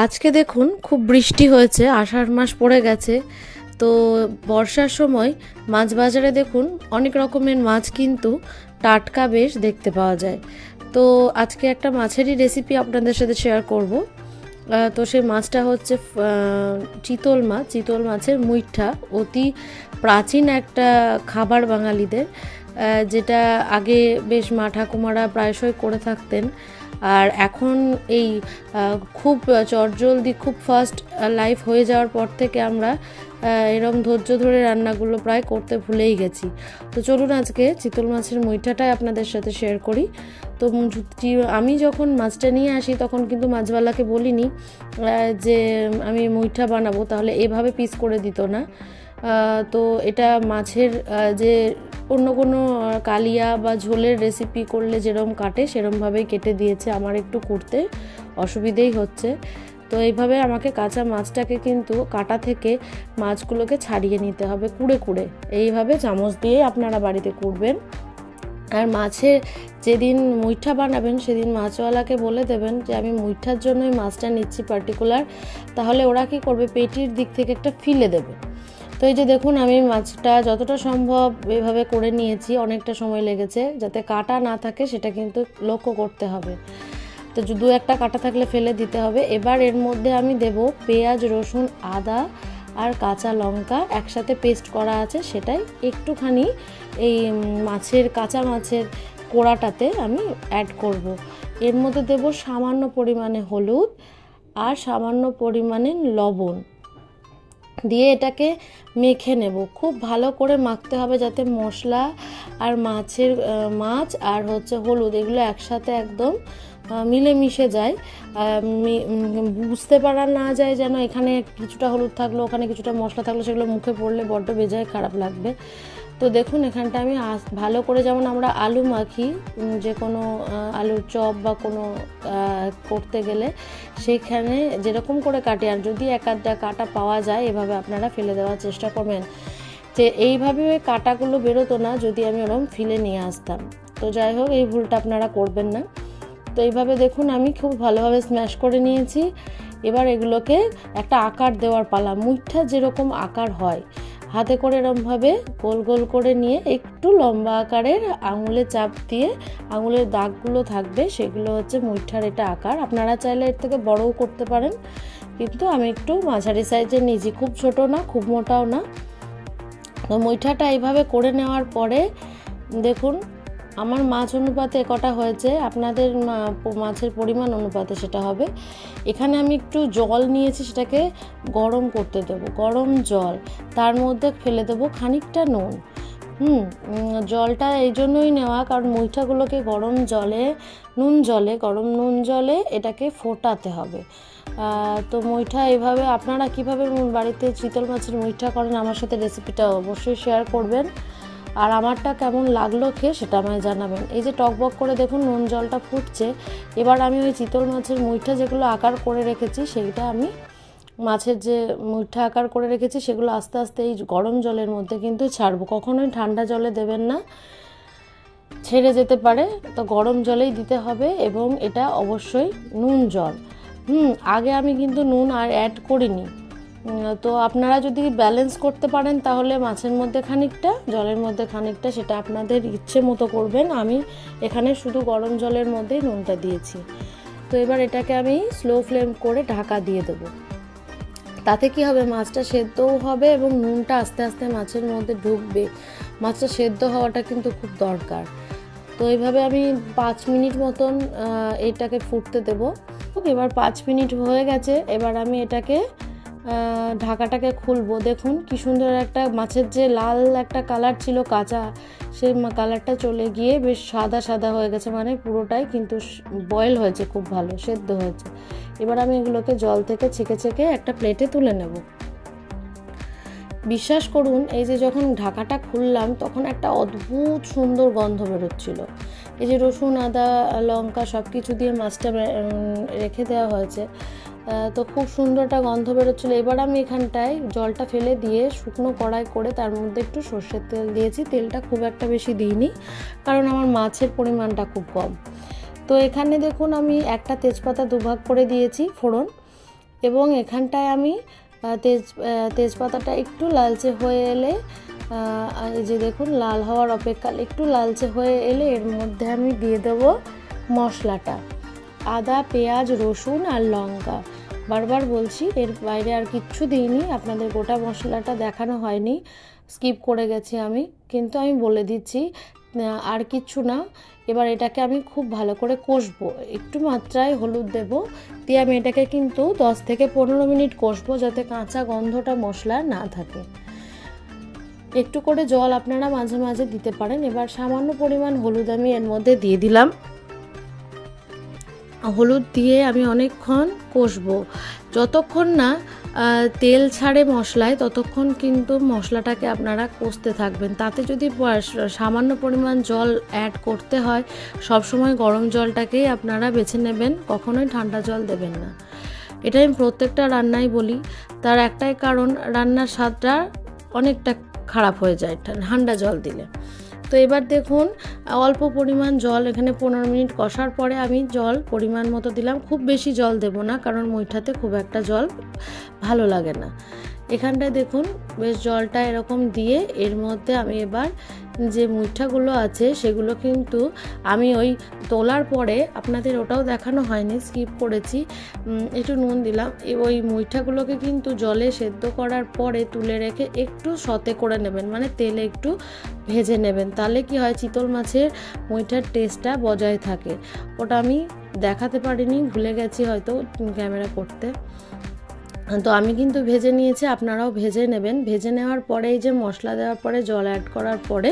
আজকে দেখুন খুব বৃষ্টি হয়েছে, আষাঢ় মাস পড়ে গেছে। তো বর্ষার সময় মাছ বাজারে দেখুন অনেক রকমের মাছ কিন্তু টাটকা বেশ দেখতে পাওয়া যায়। তো আজকে একটা মাছেরই রেসিপি আপনাদের সাথে শেয়ার করব। তো সেই মাছটা হচ্ছে চিতল মাছ, চিতল মাছের মুইঠা। অতি প্রাচীন একটা খাবার বাঙালিদের, যেটা আগে বেশ মা ঠাকুমারা প্রায়শই করে থাকতেন। আর এখন এই খুব চটজলদি খুব ফাস্ট লাইফ হয়ে যাওয়ার পর থেকে আমরা এরকম ধৈর্য ধরে রান্নাগুলো প্রায় করতে ভুলেই গেছি। তো চলুন আজকে চিতল মাছের মুইঠাটাই আপনাদের সাথে শেয়ার করি। তো আমি যখন মাছটা নিয়ে আসি তখন কিন্তু মাছওয়ালাকে বলিনি যে আমি মুইঠা বানাবো, তাহলে এভাবে পিস করে দিত না। তো এটা মাছের যে অন্য কোনো কালিয়া বা ঝোলের রেসিপি করলে যেরকম কাটে সেরকমভাবেই কেটে দিয়েছে। আমার একটু করতে অসুবিধেই হচ্ছে। তো এইভাবে আমাকে কাঁচা মাছটাকে কিন্তু কাটা থেকে মাছগুলোকে ছাড়িয়ে নিতে হবে কুড়ে কুড়ে। এইভাবে চামচ দিয়ে আপনারা বাড়িতে কুড়বেন। আর মাছের যেদিন মুইঠা বানাবেন সেদিন মাছওয়ালাকে বলে দেবেন যে আমি মুইঠার জন্যই মাছটা নিচ্ছি পার্টিকুলার, তাহলে ওরা কী করবে, পেটির দিক থেকে একটা ফিলে দেবে। তো এই যে দেখুন আমি মাছটা যতটা সম্ভব এভাবে করে নিয়েছি, অনেকটা সময় লেগেছে। যাতে কাটা না থাকে সেটা কিন্তু লক্ষ্য করতে হবে। তো দু একটা কাটা থাকলে ফেলে দিতে হবে। এবার এর মধ্যে আমি দেব পেঁয়াজ, রসুন, আদা আর কাঁচা লঙ্কা একসাথে পেস্ট করা আছে, সেটাই একটুখানি এই কাঁচা মাছের কোড়াটাতে আমি অ্যাড করব। এর মধ্যে দেব সামান্য পরিমাণে হলুদ আর সামান্য পরিমাণে লবণ দিয়ে এটাকে মেখে নেব। খুব ভালো করে মাখতে হবে যাতে মশলা আর মাছ আর হলুদ এগুলো একসাথে একদম মিলেমিশে যায়, বুঝতে পারা না যায় যেন এখানে কিছুটা হলুদ থাকলো ওখানে কিছুটা মশলা থাকলো, সেগুলো মুখে পড়লে বড্ড বেজায় খারাপ লাগবে। তো দেখুন এখানটা আমি ভালো করে, যেমন আমরা আলু মাখি যে কোনো আলুর চপ বা কোনো করতে গেলে সেখানে যেরকম করে কাটি, আর যদি এক আধটা কাটা পাওয়া যায় এভাবে আপনারা ফেলে দেওয়ার চেষ্টা করবেন। যে এইভাবে ওই কাটাগুলো বেরোতো না যদি আমি ওরকম ফিলে নিয়ে আসতাম। তো যাই হোক, এই ভুলটা আপনারা করবেন না। তো এইভাবে দেখুন আমি খুব ভালোভাবে স্ম্যাশ করে নিয়েছি। এবার এগুলোকে একটা আকার দেওয়ার পালা। মুইঠা যেরকম আকার হয় হাতে করে এরকমভাবে গোল গোল করে নিয়ে একটু লম্বা আকারের আঙুলে চাপ দিয়ে আঙুলের দাগগুলো থাকবে, সেগুলো হচ্ছে মুইঠার এটা আকার। আপনারা চাইলে এর থেকে বড়ও করতে পারেন, কিন্তু আমি একটু মাঝারি সাইজের নিয়েছি, খুব ছোট না খুব মোটাও না। তো মুইঠাটা এইভাবে করে নেওয়ার পরে দেখুন আমার মাছ অনুপাতে কটা হয়েছে, আপনাদের মাছের পরিমাণ অনুপাতে সেটা হবে। এখানে আমি একটু জল নিয়েছি, সেটাকে গরম করতে দেবো, গরম জল। তার মধ্যে ফেলে দেবো খানিকটা নুন। জলটা এই জন্যই নেওয়া কারণ মুইঠাগুলোকে গরম নুন জলে এটাকে ফোটাতে হবে। তো মুইঠা এইভাবে আপনারা কিভাবে বাড়িতে চিতল মাছের মুইঠা করেন আমার সাথে রেসিপিটা অবশ্যই শেয়ার করবেন। আর আমারটা কেমন লাগলো খেয়ে সেটা আমায় জানাবেন। এই যে টকবক করে দেখুন নুন জলটা ফুটছে। এবার আমি ওই চিতল মাছের মুইঠা যেগুলো আকার করে রেখেছি সেইটা আমি মাছের যে মুইঠা আকার করে রেখেছি সেগুলো আস্তে আস্তে এই গরম জলের মধ্যে কিন্তু ছাড়বো। কখনোই ঠান্ডা জলে দেবেন না, ছেড়ে যেতে পারে। তো গরম জলেই দিতে হবে এবং এটা অবশ্যই নুন জল। আগে আমি কিন্তু নুন আর অ্যাড করিনি। তো আপনারা যদি ব্যালেন্স করতে পারেন তাহলে মাছের মধ্যে খানিকটা জলের মধ্যে খানিকটা, সেটা আপনাদের ইচ্ছে মতো করবেন। আমি এখানে শুধু গরম জলের মধ্যেই নুনটা দিয়েছি। তো এবার এটাকে আমি স্লো ফ্লেম করে ঢাকা দিয়ে দেবো। তাতে কি হবে, মাছটা সেদ্ধও হবে এবং নুনটা আস্তে আস্তে মাছের মধ্যে ঢুকবে। মাছটা সেদ্ধ হওয়াটা কিন্তু খুব দরকার। তো এইভাবে আমি 5 মিনিট মতন এটাকে ফুটতে দেবো। এবার 5 মিনিট হয়ে গেছে। এবার আমি এটাকে ঢাকাটাকে খুলবো। দেখুন কি সুন্দর একটা মাছের যে লাল একটা কালার ছিল কাঁচা, সেই কালারটা চলে গিয়ে বেশ সাদা সাদা হয়ে গেছে, মানে পুরোটাই কিন্তু বয়েল হয়েছে, খুব ভালো সেদ্ধ হয়েছে। এবার আমি এগুলোকে জল থেকে ছেঁকে ছেঁকে একটা প্লেটে তুলে নেব। বিশ্বাস করুন এই যে যখন ঢাকাটা খুললাম তখন একটা অদ্ভুত সুন্দর গন্ধ বেরোচ্ছিল। এই যে রসুন, আদা, লঙ্কা সব কিছু দিয়ে মাছটা রেখে দেওয়া হয়েছে, তো খুব সুন্দর একটা গন্ধ বেরোচ্ছিলো। এবার আমি এখানটায় জলটা ফেলে দিয়ে শুকনো কড়াই করে তার মধ্যে একটু সর্ষের তেল দিয়েছি। তেলটা খুব একটা বেশি দিইনি কারণ আমার মাছের পরিমাণটা খুব কম। তো এখানে দেখুন আমি একটা তেজপাতা দুভাগ করে দিয়েছি ফোড়ন, এবং এখানটায় আমি তেজপাতাটা একটু লালচে হয়ে এলে, এই যে দেখুন লাল হওয়ার অপেক্ষা, একটু লালচে হয়ে এলে এর মধ্যে আমি দিয়ে দেবো মশলাটা, আদা, পেঁয়াজ, রসুন আর লঙ্কা। বারবার বলছি এর বাইরে আর কিচ্ছু দিইনি, আপনাদের গোটা মশলাটা দেখানো হয়নি, স্কিপ করে গেছি আমি, কিন্তু আমি বলে দিচ্ছি আর কিচ্ছু না। এবার এটাকে আমি খুব ভালো করে কষবো, একটু মাত্রায় হলুদ দেব, দিয়ে আমি এটাকে কিন্তু 10 থেকে 15 মিনিট কষবো, যাতে কাঁচা গন্ধটা মশলার না থাকে। একটু করে জল আপনারা মাঝে মাঝে দিতে পারেন। এবার সামান্য পরিমাণ হলুদ আমি এর মধ্যে দিয়ে দিলাম। হলুদ দিয়ে আমি অনেকক্ষণ কষবো, যতক্ষণ না তেল ছাড়ে মশলায় ততক্ষণ কিন্তু মশলাটাকে আপনারা কষতে থাকবেন। তাতে যদি সামান্য পরিমাণ জল অ্যাড করতে হয়, সবসময় গরম জলটাকেই আপনারা বেছে নেবেন, কখনোই ঠান্ডা জল দেবেন না। এটা আমি প্রত্যেকটা রান্নায় বলি, তার একটাই কারণ রান্নার স্বাদটা অনেকটা খারাপ হয়ে যায় ঠান্ডা জল দিলে। তো এবার দেখুন অল্প পরিমাণ জল, এখানে 15 মিনিট কষার পরে আমি জল পরিমাণ মতো দিলাম, খুব বেশি জল দেব না, কারণ মুইঠাতে খুব একটা জল ভালো লাগে না। এখানটায় দেখুন বেশ জলটা এরকম দিয়ে এর মধ্যে আমি এবার যে মুইঠাগুলো আছে সেগুলো কিন্তু আমি ওই তোলার পরে, আপনাদের ওটাও দেখানো হয়নি, স্কিপ করেছি, একটু নুন দিলাম। ওই মুইঠাগুলোকে কিন্তু জলে সেদ্ধ করার পরে তুলে রেখে একটু সতে করে নেবেন, মানে তেলে একটু ভেজে নেবেন, তাহলে কি হয় চিতল মাছের মুইঠার টেস্টটা বজায় থাকে। ওটা আমি দেখাতে পারিনি, ভুলে গেছি হয়তো ক্যামেরা করতে। তো আমি কিন্তু ভেজে নিয়েছি, আপনারাও ভেজে নেবেন। ভেজে নেওয়ার পরে এই যে মশলা দেওয়ার পরে জল অ্যাড করার পরে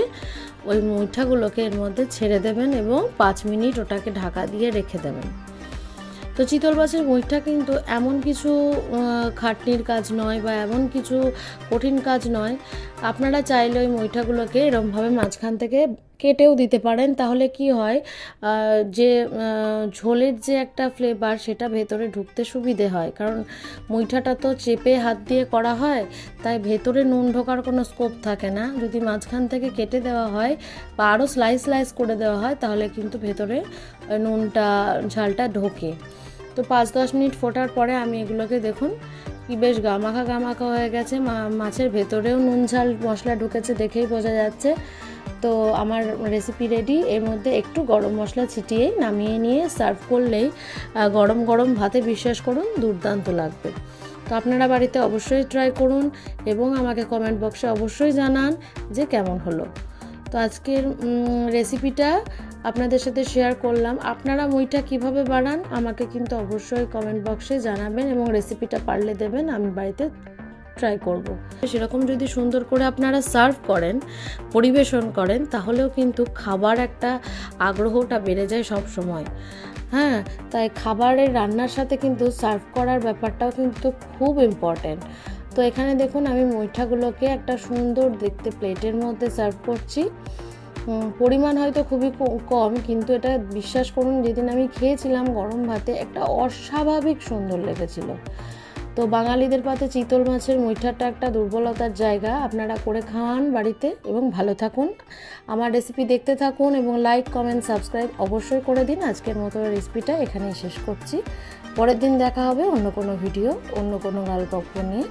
ওই মুইঠাগুলোকে এর মধ্যে ছেড়ে দেবেন এবং 5 মিনিট ওটাকে ঢাকা দিয়ে রেখে দেবেন। তো চিতল মাছের মুইঠা কিন্তু এমন কিছু খাটনির কাজ নয় বা এমন কিছু কঠিন কাজ নয়। আপনারা চাইলে ওই মুইঠাগুলোকে এরমভাবে মাঝখান থেকে কেটেও দিতে পারেন, তাহলে কি হয় যে ঝোলের যে একটা ফ্লেভার সেটা ভেতরে ঢুকতে সুবিধে হয়, কারণ মুইঠাটা তো চেপে হাত দিয়ে করা হয়, তাই ভেতরে নুন ঢোকার কোনো স্কোপ থাকে না। যদি মাঝখান থেকে কেটে দেওয়া হয় বা আরও স্লাইস স্লাইস করে দেওয়া হয় তাহলে কিন্তু ভেতরে নুনটা ঝালটা ঢোকে। তো 5-10 মিনিট ফোটার পরে আমি এগুলোকে দেখুন কি বেশ গামাখা গামাখা হয়ে গেছে, মাছের ভেতরেও নুন ঝাল মশলা ঢুকেছে, দেখেই বোঝা যাচ্ছে। তো আমার রেসিপি রেডি। এর মধ্যে একটু গরম মশলা ছিটিয়ে নামিয়ে নিয়ে সার্ভ করলেই গরম গরম ভাতে বিশ্বাস করুন দুর্দান্ত লাগবে। তো আপনারা বাড়িতে অবশ্যই ট্রাই করুন এবং আমাকে কমেন্ট বক্সে অবশ্যই জানান যে কেমন হলো। তো আজকের রেসিপিটা আপনাদের সাথে শেয়ার করলাম। আপনারা মুইঠা কিভাবে বানান আমাকে কিন্তু অবশ্যই কমেন্ট বক্সে জানাবেন এবং রেসিপিটা পারলে দেবেন, আমি বাড়িতে ট্রাই করব। সেরকম যদি সুন্দর করে আপনারা সার্ভ করেন, পরিবেশন করেন, তাহলেও কিন্তু খাবার একটা আগ্রহটা বেড়ে যায় সব সময়। হ্যাঁ, তাই খাবারের রান্নার সাথে কিন্তু সার্ভ করার ব্যাপারটাও কিন্তু খুব ইম্পর্টেন্ট। তো এখানে দেখুন আমি মুইঠাগুলোকে একটা সুন্দর দেখতে প্লেটের মধ্যে সার্ভ করছি। পরিমাণ হয়তো খুবই কম, কিন্তু এটা বিশ্বাস করুন যেদিন আমি খেয়েছিলাম গরম ভাতে একটা অস্বাভাবিক সুন্দর লেগেছিল। তো বাঙালিদের পাতে চিতল মাছের মুইঠাটা একটা দুর্বলতার জায়গা, আপনারা করে খাওয়ান বাড়িতে এবং ভালো থাকুন। আমার রেসিপি দেখতে থাকুন এবং লাইক, কমেন্ট, সাবস্ক্রাইব অবশ্যই করে দিন। আজকের মতো রেসিপিটা এখানেই শেষ করছি। পরের দিন দেখা হবে অন্য কোনো ভিডিও, অন্য কোনো গল্প নিয়ে।